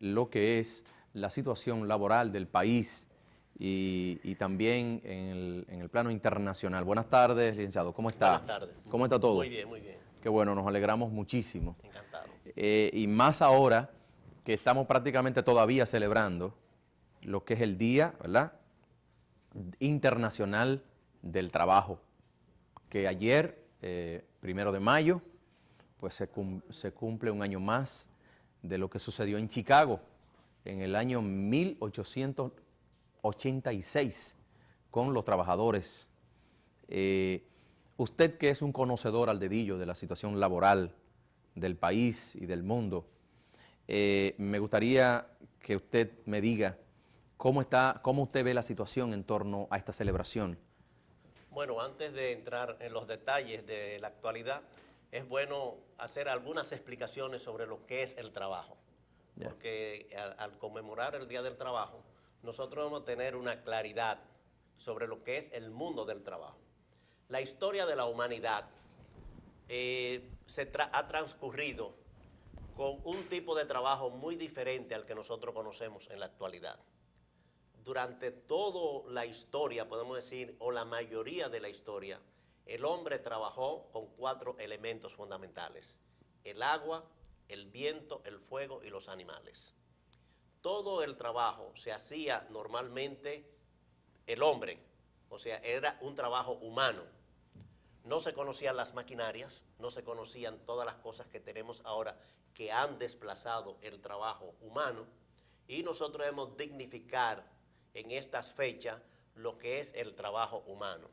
lo que es la situación laboral del país y también en el plano internacional. Buenas tardes, licenciado, ¿cómo está? Buenas tardes. ¿Cómo está todo? Muy bien, muy bien. Qué bueno, nos alegramos muchísimo. Encantado. Y más ahora que estamos prácticamente todavía celebrando lo que es el Día, ¿verdad?, Internacional del Trabajo, que ayer, 1 de mayo, pues se cumple un año más de lo que sucedió en Chicago en el año 1886 con los trabajadores. Usted, que es un conocedor al dedillo de la situación laboral del país y del mundo, me gustaría que usted me diga cómo usted ve la situación en torno a esta celebración. Bueno, antes de entrar en los detalles de la actualidad, es bueno hacer algunas explicaciones sobre lo que es el trabajo. Ya. Porque al conmemorar el Día del Trabajo, nosotros vamos a tener una claridad sobre lo que es el mundo del trabajo. La historia de la humanidad ha transcurrido con un tipo de trabajo muy diferente al que nosotros conocemos en la actualidad. Durante toda la historia, podemos decir, o la mayoría de la historia, el hombre trabajó con 4 elementos fundamentales: el agua, el viento, el fuego y los animales. Todo el trabajo se hacía normalmente el hombre, o sea, era un trabajo humano. No se conocían las maquinarias, no se conocían todas las cosas que tenemos ahora que han desplazado el trabajo humano, y nosotros debemos dignificar en estas fechas lo que es el trabajo humano.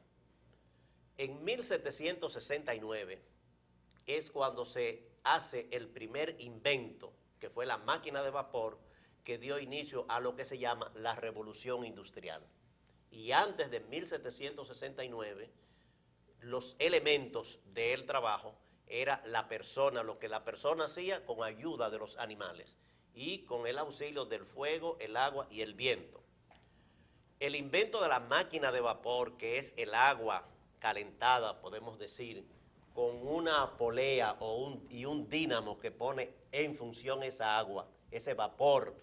En 1769 es cuando se hace el primer invento, que fue la máquina de vapor, que dio inicio a lo que se llama la revolución industrial. Y antes de 1769, los elementos del trabajo era la persona, lo que la persona hacía con ayuda de los animales y con el auxilio del fuego, el agua y el viento. El invento de la máquina de vapor, que es el agua calentada, podemos decir, con una polea y un dínamo que pone en función esa agua, ese vapor,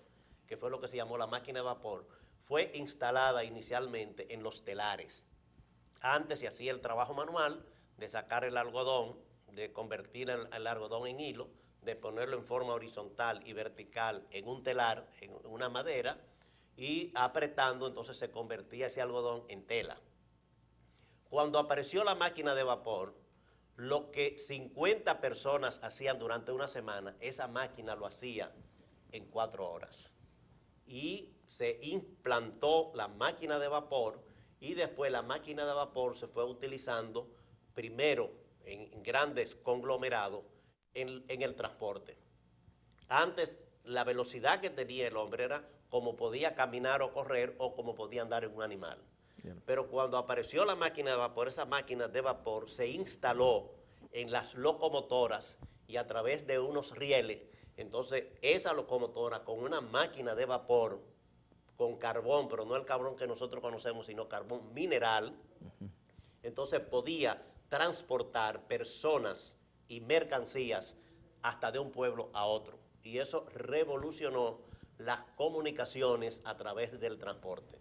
que fue lo que se llamó la máquina de vapor, fue instalada inicialmente en los telares. Antes se hacía el trabajo manual de sacar el algodón, de convertir el algodón en hilo, de ponerlo en forma horizontal y vertical en un telar, en una madera, y apretando entonces se convertía ese algodón en tela. Cuando apareció la máquina de vapor, lo que 50 personas hacían durante una semana, esa máquina lo hacía en 4 horas. Y se implantó la máquina de vapor, y después la máquina de vapor se fue utilizando primero en grandes conglomerados en el transporte. Antes, la velocidad que tenía el hombre era como podía caminar o correr o como podía andar en un animal. Bien. Pero cuando apareció la máquina de vapor, esa máquina de vapor se instaló en las locomotoras y a través de unos rieles. Entonces, esa locomotora con una máquina de vapor con carbón, pero no el carbón que nosotros conocemos, sino carbón mineral, entonces podía transportar personas y mercancías hasta de un pueblo a otro. Y eso revolucionó las comunicaciones a través del transporte.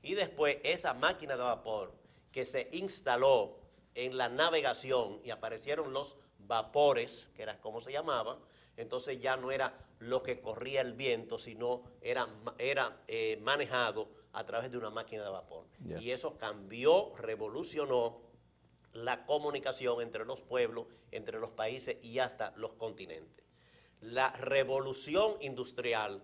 Y después esa máquina de vapor que se instaló en la navegación y aparecieron los vapores, que era como se llamaban, entonces ya no era lo que corría el viento, sino era manejado a través de una máquina de vapor. Yeah. Y eso cambió, revolucionó la comunicación entre los pueblos, entre los países y hasta los continentes. La revolución industrial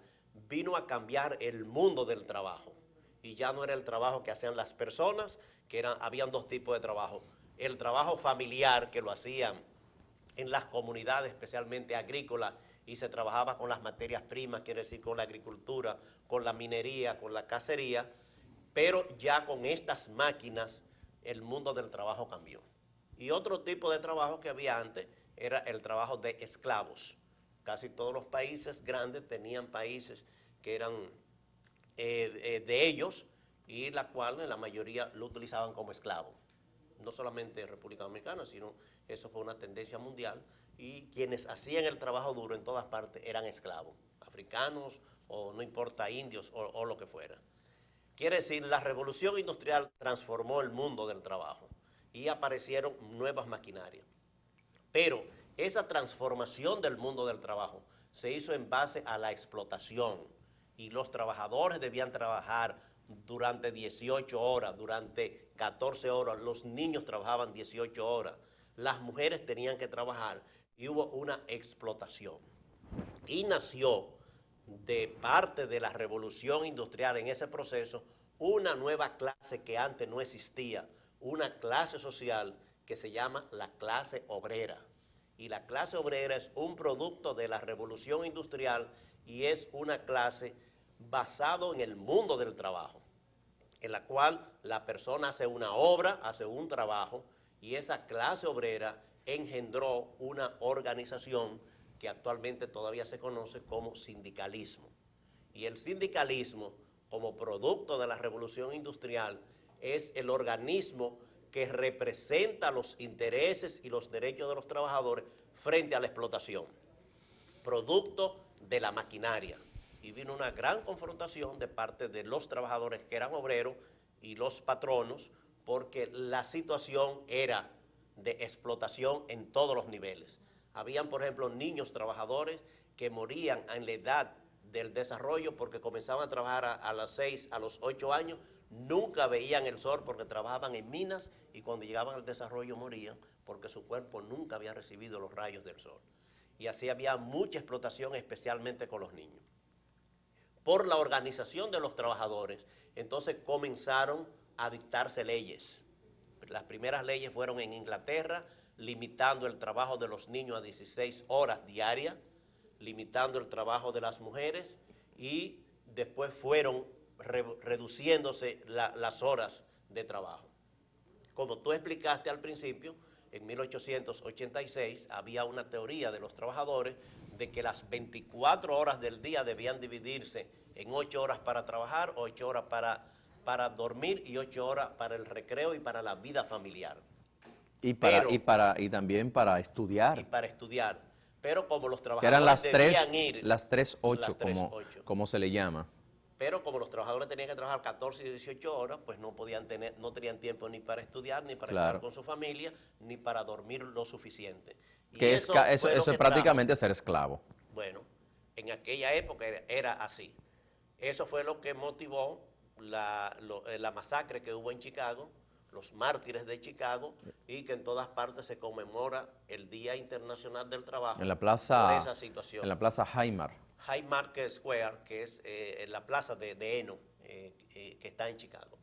vino a cambiar el mundo del trabajo, y ya no era el trabajo que hacían las personas, habían 2 tipos de trabajo: el trabajo familiar, que lo hacían en las comunidades, especialmente agrícolas, y se trabajaba con las materias primas, quiere decir con la agricultura, con la minería, con la cacería, pero ya con estas máquinas el mundo del trabajo cambió. Y otro tipo de trabajo que había antes era el trabajo de esclavos. Casi todos los países grandes tenían países que eran de ellos, y la cual la mayoría lo utilizaban como esclavo. no solamente en República Dominicana, sino eso fue una tendencia mundial, y quienes hacían el trabajo duro en todas partes eran esclavos, africanos o no importa, indios o lo que fuera. Quiere decir, la revolución industrial transformó el mundo del trabajo y aparecieron nuevas maquinarias. Pero esa transformación del mundo del trabajo se hizo en base a la explotación, y los trabajadores debían trabajar durante 18 horas, durante 14 horas, los niños trabajaban 18 horas, las mujeres tenían que trabajar y hubo una explotación. Y nació de parte de la revolución industrial en ese proceso una nueva clase que antes no existía, una clase social que se llama la clase obrera. Y la clase obrera es un producto de la revolución industrial y es una clase basado en el mundo del trabajo, en la cual la persona hace una obra, hace un trabajo, y esa clase obrera engendró una organización que actualmente todavía se conoce como sindicalismo. Y el sindicalismo, como producto de la revolución industrial, es el organismo que representa los intereses y los derechos de los trabajadores frente a la explotación, producto de la maquinaria. Y vino una gran confrontación de parte de los trabajadores que eran obreros y los patronos, porque la situación era de explotación en todos los niveles. Habían, por ejemplo, niños trabajadores que morían en la edad del desarrollo porque comenzaban a trabajar a los 6, a los 8 años, nunca veían el sol porque trabajaban en minas, y cuando llegaban al desarrollo morían porque su cuerpo nunca había recibido los rayos del sol. Y así había mucha explotación, especialmente con los niños. Por la organización de los trabajadores, entonces comenzaron a dictarse leyes. Las primeras leyes fueron en Inglaterra, limitando el trabajo de los niños a 16 horas diarias, limitando el trabajo de las mujeres, y después fueron reduciéndose las horas de trabajo. Como tú explicaste al principio, en 1886 había una teoría de los trabajadores de que las 24 horas del día debían dividirse en 8 horas para trabajar, 8 horas para dormir y 8 horas para el recreo y para la vida familiar. Y también para Y estudiar, para estudiar. Pero como los que eran trabajadores debían ir las 3-8, las 3-8, como se le llama. pero como los trabajadores tenían que trabajar 14 y 18 horas, pues no tenían tiempo ni para estudiar, ni para estar Claro. con su familia, ni para dormir lo suficiente. Y Que es, eso fue lo eso que es trajo, prácticamente ser esclavo. bueno, en aquella época era así. Eso fue lo que motivó la masacre que hubo en Chicago, los mártires de Chicago, y que en todas partes se conmemora el Día Internacional del Trabajo En la por plaza, esa situación. en la plaza Haymar. High Market Square, que es la plaza de Eno, que está en Chicago.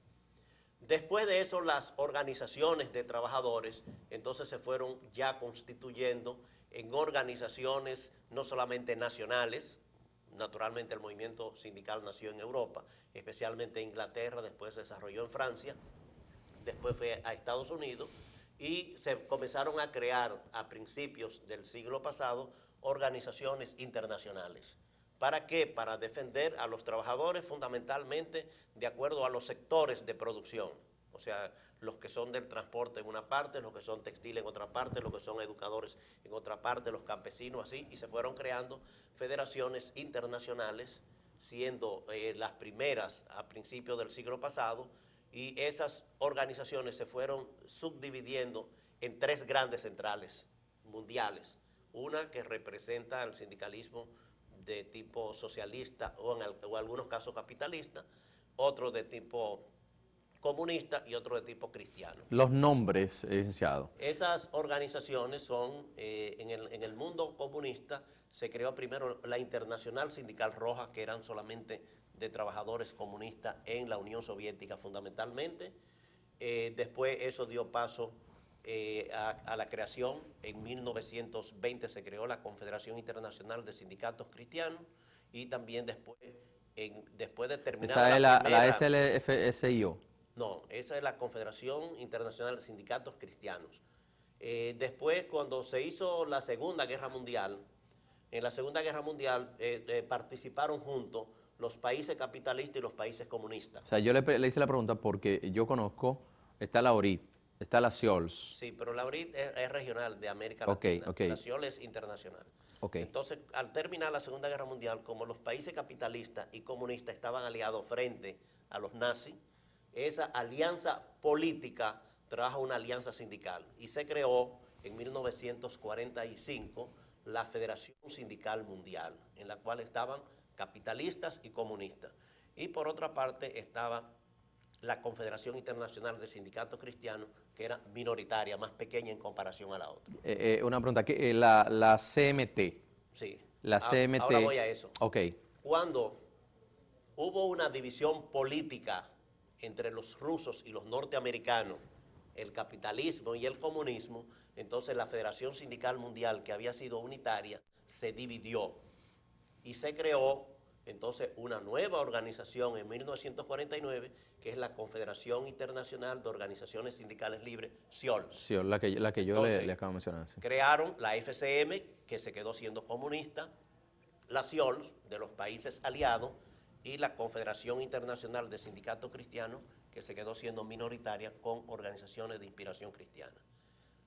Después de eso, las organizaciones de trabajadores entonces se fueron ya constituyendo en organizaciones no solamente nacionales. Naturalmente el movimiento sindical nació en Europa, especialmente en Inglaterra, después se desarrolló en Francia, después fue a Estados Unidos, y se comenzaron a crear a principios del siglo pasado organizaciones internacionales. ¿Para qué? Para defender a los trabajadores fundamentalmente de acuerdo a los sectores de producción. O sea, los que son del transporte en una parte, los que son textil en otra parte, los que son educadores en otra parte, los campesinos, así, y se fueron creando federaciones internacionales, siendo las primeras a principios del siglo pasado, y esas organizaciones se fueron subdividiendo en 3 grandes centrales mundiales. Una que representa el sindicalismo de tipo socialista o en algunos casos capitalista, otro de tipo comunista y otro de tipo cristiano. Los nombres, licenciado. Esas organizaciones son, en el mundo comunista se creó primero la Internacional Sindical Roja, que eran solamente de trabajadores comunistas en la Unión Soviética fundamentalmente. Después eso dio paso a la creación, en 1920 se creó la Confederación Internacional de Sindicatos Cristianos, y también después de terminada Esa es la la primera... SLFSIO. No, esa es la Confederación Internacional de Sindicatos Cristianos. Después, cuando se hizo la Segunda Guerra Mundial, en la Segunda Guerra Mundial participaron juntos los países capitalistas y los países comunistas. O sea, yo le hice la pregunta porque yo conozco, está la ORIT, Está la CIOLS. Sí, pero la URIT es regional de América Ok, Latina. ok. La CIOL es internacional. Ok. Entonces, al terminar la Segunda Guerra Mundial, como los países capitalistas y comunistas estaban aliados frente a los nazis, esa alianza política trajo una alianza sindical y se creó en 1945 la Federación Sindical Mundial, en la cual estaban capitalistas y comunistas. Y por otra parte estaba la Confederación Internacional de Sindicatos Cristianos, que era minoritaria, más pequeña en comparación a la otra. Una pregunta, la CMT, Sí, la ahora CMT, voy a eso. ok, Cuando hubo una división política entre los rusos y los norteamericanos, el capitalismo y el comunismo, entonces la Federación Sindical Mundial, que había sido unitaria, se dividió y se creó entonces una nueva organización en 1949, que es la Confederación Internacional de Organizaciones Sindicales Libres, CIOLS. sí, la que yo Entonces, le acabo de mencionar. Sí. crearon la FCM, que se quedó siendo comunista, la CIOLS de los países aliados y la Confederación Internacional de Sindicatos Cristianos, que se quedó siendo minoritaria con organizaciones de inspiración cristiana.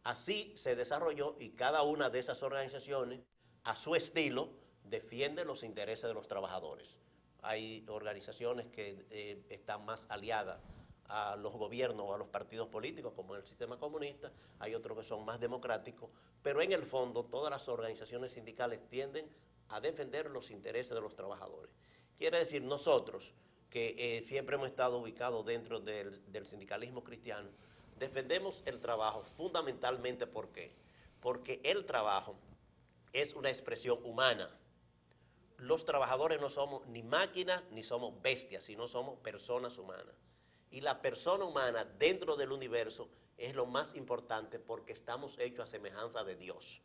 Así se desarrolló y cada una de esas organizaciones, a su estilo, defiende los intereses de los trabajadores. Hay organizaciones que están más aliadas a los gobiernos o a los partidos políticos, como en el sistema comunista, hay otros que son más democráticos, pero en el fondo todas las organizaciones sindicales tienden a defender los intereses de los trabajadores. Quiere decir, nosotros, que siempre hemos estado ubicados dentro del sindicalismo cristiano, defendemos el trabajo fundamentalmente, ¿por qué? Porque el trabajo es una expresión humana. Los trabajadores no somos ni máquinas ni somos bestias, sino somos personas humanas. Y la persona humana dentro del universo es lo más importante porque estamos hechos a semejanza de Dios.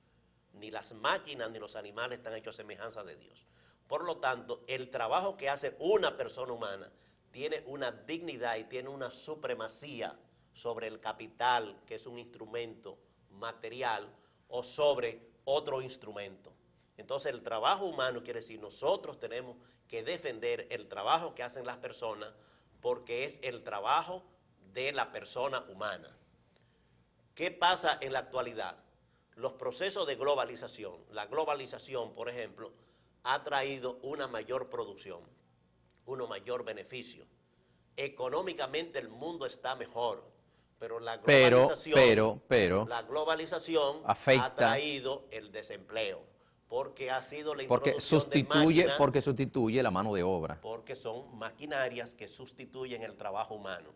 Ni las máquinas ni los animales están hechos a semejanza de Dios. Por lo tanto, el trabajo que hace una persona humana tiene una dignidad y tiene una supremacía sobre el capital, que es un instrumento material, o sobre otro instrumento. Entonces, el trabajo humano quiere decir, nosotros tenemos que defender el trabajo que hacen las personas porque es el trabajo de la persona humana. ¿Qué pasa en la actualidad? Los procesos de globalización, la globalización, por ejemplo, ha traído una mayor producción, un mayor beneficio. Económicamente el mundo está mejor, pero la globalización ha afecta, traído el desempleo, porque ha sido la porque introducción de máquinas, sustituye la mano de obra. porque son maquinarias que sustituyen el trabajo humano.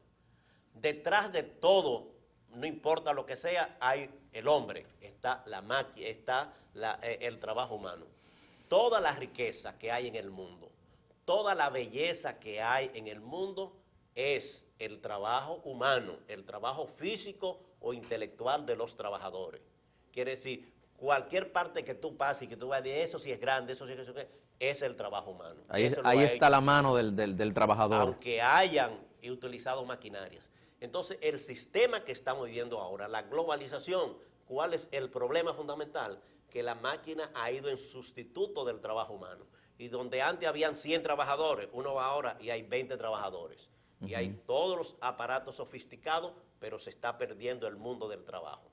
Detrás de todo, no importa lo que sea, hay el hombre, está la máquina, está el trabajo humano. Toda la riqueza que hay en el mundo, toda la belleza que hay en el mundo es el trabajo humano, el trabajo físico o intelectual de los trabajadores. Quiere decir, cualquier parte que tú pases y que tú veas de eso si es grande, eso sí es el trabajo humano. Ahí está la mano del trabajador. Aunque hayan utilizado maquinarias. Entonces, el sistema que estamos viviendo ahora, la globalización, ¿cuál es el problema fundamental? Que la máquina ha ido en sustituto del trabajo humano. Y donde antes habían 100 trabajadores, uno va ahora y hay 20 trabajadores. Y hay todos los aparatos sofisticados, pero se está perdiendo el mundo del trabajo.